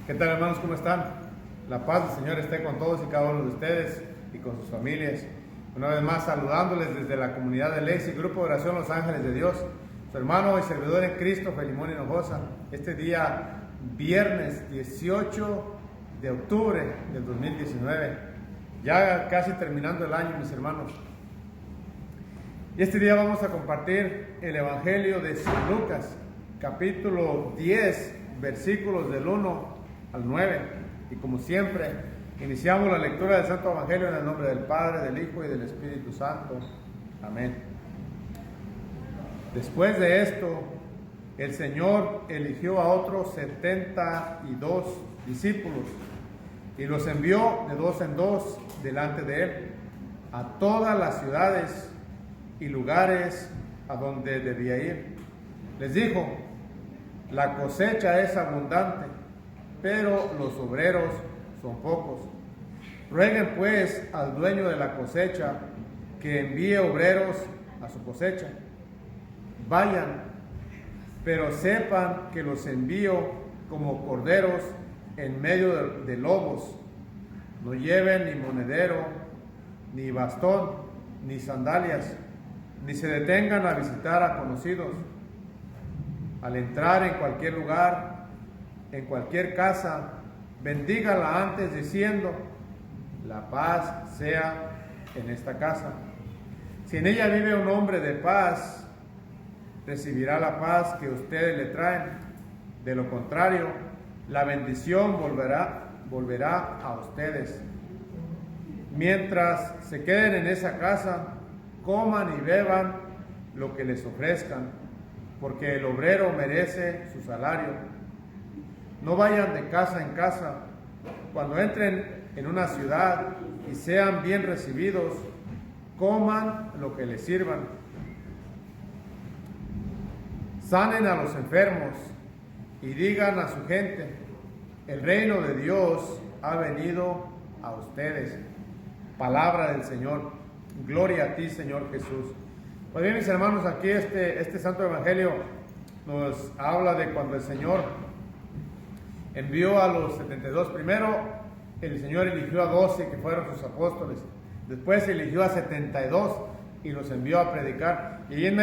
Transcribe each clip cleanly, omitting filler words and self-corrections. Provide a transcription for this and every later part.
¿Qué tal, hermanos? ¿Cómo están? La paz del Señor esté con todos y cada uno de ustedes y con sus familias. Una vez más saludándoles desde la comunidad de Lexi, Grupo de Oración Los Ángeles de Dios. Su hermano y servidor en Cristo, Felimón Hinojosa. Este día, viernes 18 de octubre del 2019. Ya casi terminando el año, mis hermanos. Y este día vamos a compartir el Evangelio de San Lucas, capítulo 10, versículos del 1 al 9. Y como siempre, iniciamos la lectura del Santo Evangelio en el nombre del Padre, del Hijo y del Espíritu Santo. Amén. Después de esto, el Señor eligió a otros 72 discípulos y los envió de dos en dos delante de él a todas las ciudades y lugares a donde debía ir. Les dijo: la cosecha es abundante, pero los obreros son pocos. Rueguen pues al dueño de la cosecha que envíe obreros a su cosecha. Vayan, pero sepan que los envío como corderos en medio de lobos. No lleven ni monedero, ni bastón, ni sandalias, ni se detengan a visitar a conocidos. Al entrar en cualquier lugar, en cualquier casa, bendígala antes diciendo: la paz sea en esta casa. Si en ella vive un hombre de paz, recibirá la paz que ustedes le traen. De lo contrario, la bendición volverá a ustedes. Mientras se queden en esa casa, coman y beban lo que les ofrezcan, porque el obrero merece su salario. No vayan de casa en casa. Cuando entren en una ciudad y sean bien recibidos, coman lo que les sirvan. Sanen a los enfermos y digan a su gente: el reino de Dios ha venido a ustedes. Palabra del Señor. Gloria a ti, Señor Jesús. Pues bien, mis hermanos, aquí este Santo Evangelio nos habla de cuando el Señor envió a los 72. Primero, el Señor eligió a 12 que fueron sus apóstoles. Después eligió a 72 y los envió a predicar. Y en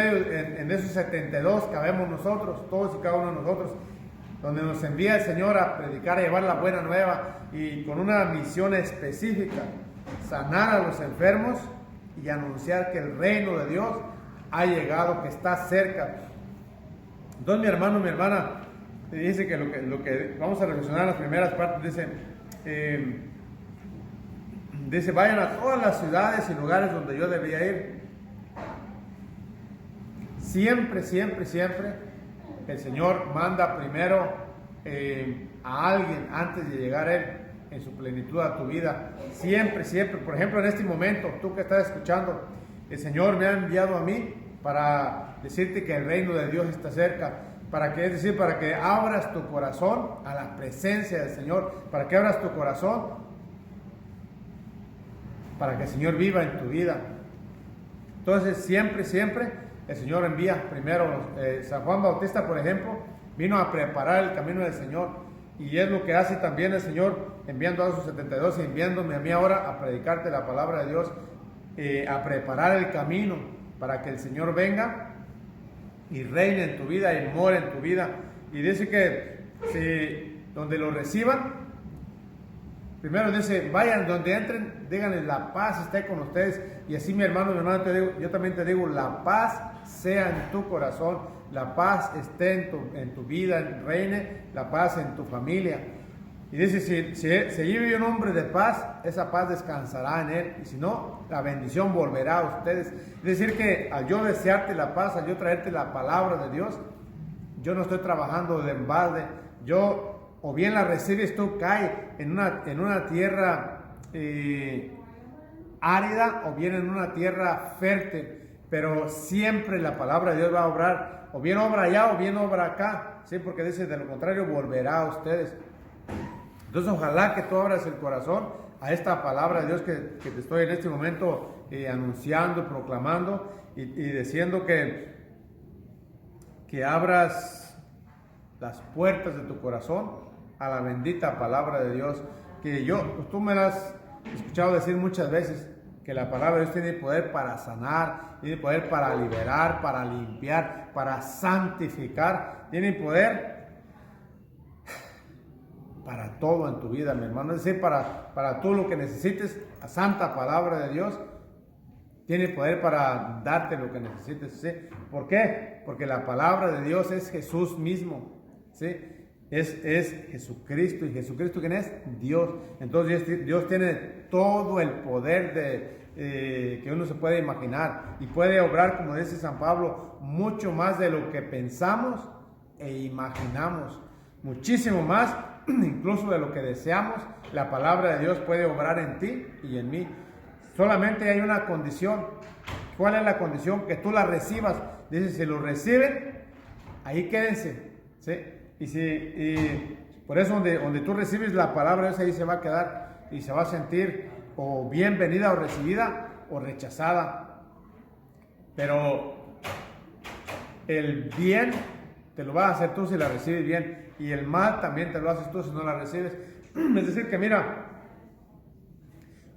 esos 72 cabemos nosotros, todos y cada uno de nosotros, donde nos envía el Señor a predicar, a llevar la buena nueva y con una misión específica: sanar a los enfermos y anunciar que el reino de Dios ha llegado, que está cerca. Entonces, mi hermano, mi hermana, dice que lo que vamos a reflexionar en las primeras partes, dice: vayan a todas las ciudades y lugares donde yo debía ir. Siempre, siempre, siempre el Señor manda primero a alguien antes de llegar a Él en su plenitud a tu vida. Siempre, siempre. Por ejemplo, en este momento, tú que estás escuchando, el Señor me ha enviado a mí para decirte que el reino de Dios está cerca. Para que abras tu corazón a la presencia del Señor, para que abras tu corazón, para que el Señor viva en tu vida. Entonces, siempre, siempre, el Señor envía primero. San Juan Bautista, por ejemplo, vino a preparar el camino del Señor, y es lo que hace también el Señor, enviando a sus 72 y enviándome a mí ahora a predicarte la palabra de Dios, a preparar el camino para que el Señor venga y reine en tu vida y more en tu vida. Y dice que donde lo reciban, primero dice: vayan, donde entren, díganles: la paz esté con ustedes. Y así, mi hermano, yo también te digo: la paz sea en tu corazón, la paz esté en tu vida, reine la paz en tu familia. Y dice: si vive un hombre de paz, esa paz descansará en él, y si no, la bendición volverá a ustedes. Es decir, que al yo desearte la paz, al yo traerte la palabra de Dios, yo no estoy trabajando de embalde. Yo, o bien la recibes tú, cae en una tierra árida, o bien en una tierra fértil, pero siempre la palabra de Dios va a obrar, o bien obra allá o bien obra acá, ¿sí? Porque dice: de lo contrario volverá a ustedes. Entonces, ojalá que tú abras el corazón a esta palabra de Dios que te estoy en este momento anunciando, proclamando y diciendo que abras las puertas de tu corazón a la bendita palabra de Dios, que tú me la has escuchado decir muchas veces, que la palabra de Dios tiene poder para sanar, tiene poder para liberar, para limpiar, para santificar, tiene poder para todo en tu vida, mi hermano. Es decir, para todo lo que necesites, la santa palabra de Dios tiene poder para darte lo que necesites, ¿sí? ¿Por qué? Porque la palabra de Dios es Jesús mismo, ¿sí? Es Jesucristo. ¿Y Jesucristo quién es? Dios. Entonces Dios tiene todo el poder que uno se puede imaginar, y puede obrar, como dice San Pablo, mucho más de lo que pensamos e imaginamos, muchísimo más incluso de lo que deseamos. La palabra de Dios puede obrar en ti y en mí. Solamente hay una condición. ¿Cuál es la condición? Que tú la recibas. Dice, si lo reciben, ahí quédense, ¿sí? Y por eso donde tú recibes la palabra de Dios, ahí se va a quedar y se va a sentir o bienvenida o recibida o rechazada. Pero el bien te lo vas a hacer tú si la recibes bien, y el mal también te lo haces tú si no la recibes. Es decir que mira,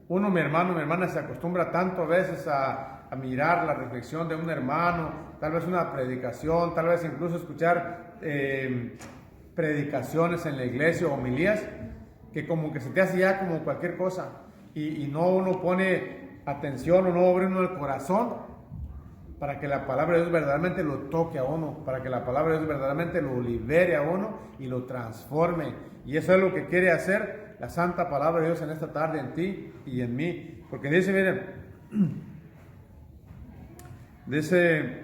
uno, mi hermano, mi hermana, se acostumbra tanto a veces a mirar la reflexión de un hermano, tal vez una predicación, tal vez incluso escuchar predicaciones en la iglesia o homilías, que como que se te hace ya como cualquier cosa, y no uno pone atención o no abre uno el corazón para que la palabra de Dios verdaderamente lo toque a uno, para que la palabra de Dios verdaderamente lo libere a uno y lo transforme. Y eso es lo que quiere hacer la santa palabra de Dios en esta tarde en ti y en mí. Porque dice, miren, dice,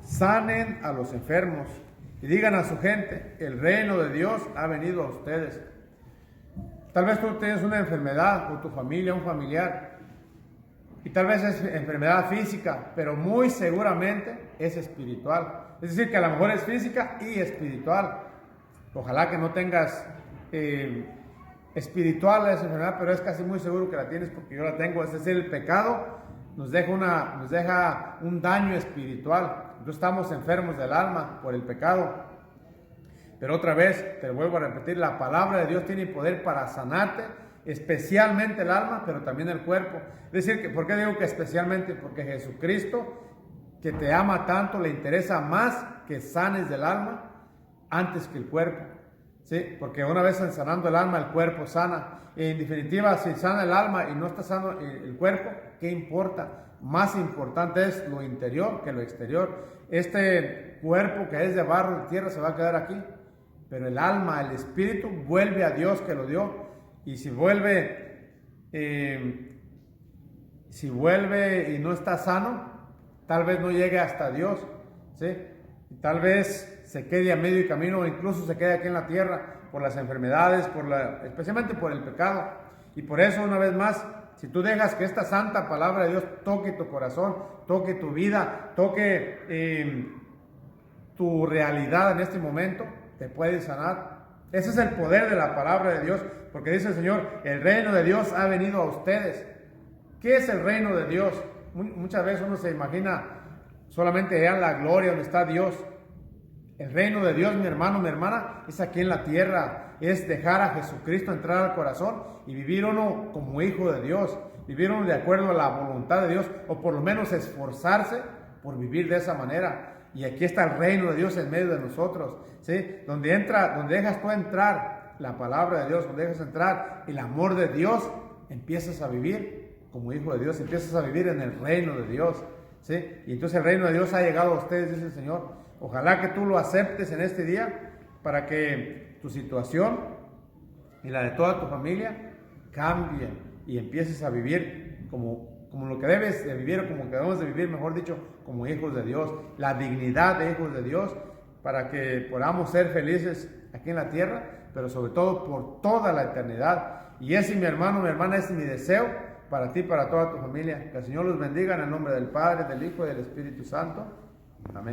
sanen a los enfermos y digan a su gente, el reino de Dios ha venido a ustedes. Tal vez tú tienes una enfermedad, o tu familia, un familiar, y tal vez es enfermedad física, pero muy seguramente es espiritual. Es decir, que a lo mejor es física y espiritual. Ojalá que no tengas espiritual esa enfermedad, pero es casi muy seguro que la tienes, porque yo la tengo. Es decir, el pecado nos deja un daño espiritual. Entonces estamos enfermos del alma por el pecado. Pero otra vez, te vuelvo a repetir, la palabra de Dios tiene poder para sanarte, especialmente el alma, pero también el cuerpo. Es decir, ¿por qué digo que especialmente? Porque Jesucristo, que te ama tanto, le interesa más que sanes del alma antes que el cuerpo, ¿sí? Porque una vez sanando el alma, el cuerpo sana. En definitiva, si sana el alma y no está sano el cuerpo, ¿qué importa? Más importante es lo interior que lo exterior. Este cuerpo que es de barro, de tierra, se va a quedar aquí. Pero el alma, el espíritu, vuelve a Dios que lo dio. Y si vuelve y no está sano, tal vez no llegue hasta Dios, ¿sí? Tal vez se quede a medio camino, o incluso se quede aquí en la tierra por las enfermedades, especialmente por el pecado. Y por eso, una vez más, si tú dejas que esta santa palabra de Dios toque tu corazón, toque tu vida, toque tu realidad en este momento, te puede sanar. Ese es el poder de la palabra de Dios, porque dice el Señor, el reino de Dios ha venido a ustedes. ¿Qué es el reino de Dios? Muchas veces uno se imagina solamente allá en la gloria donde está Dios. El reino de Dios, mi hermano, mi hermana, es aquí en la tierra. Es dejar a Jesucristo entrar al corazón y vivir uno como hijo de Dios, vivir uno de acuerdo a la voluntad de Dios, o por lo menos esforzarse por vivir de esa manera. Y aquí está el reino de Dios en medio de nosotros, ¿sí? Donde dejas tú entrar la palabra de Dios, donde dejas entrar el amor de Dios, empiezas a vivir como hijo de Dios, empiezas a vivir en el reino de Dios, ¿sí? Y entonces el reino de Dios ha llegado a ustedes, dice el Señor. Ojalá que tú lo aceptes en este día para que tu situación y la de toda tu familia cambie y empieces a vivir como lo que debes de vivir, o como que debemos de vivir, mejor dicho, como hijos de Dios, la dignidad de hijos de Dios, para que podamos ser felices aquí en la tierra, pero sobre todo por toda la eternidad. Y ese, mi hermano, mi hermana, es mi deseo para ti y para toda tu familia. Que el Señor los bendiga en el nombre del Padre, del Hijo y del Espíritu Santo. Amén.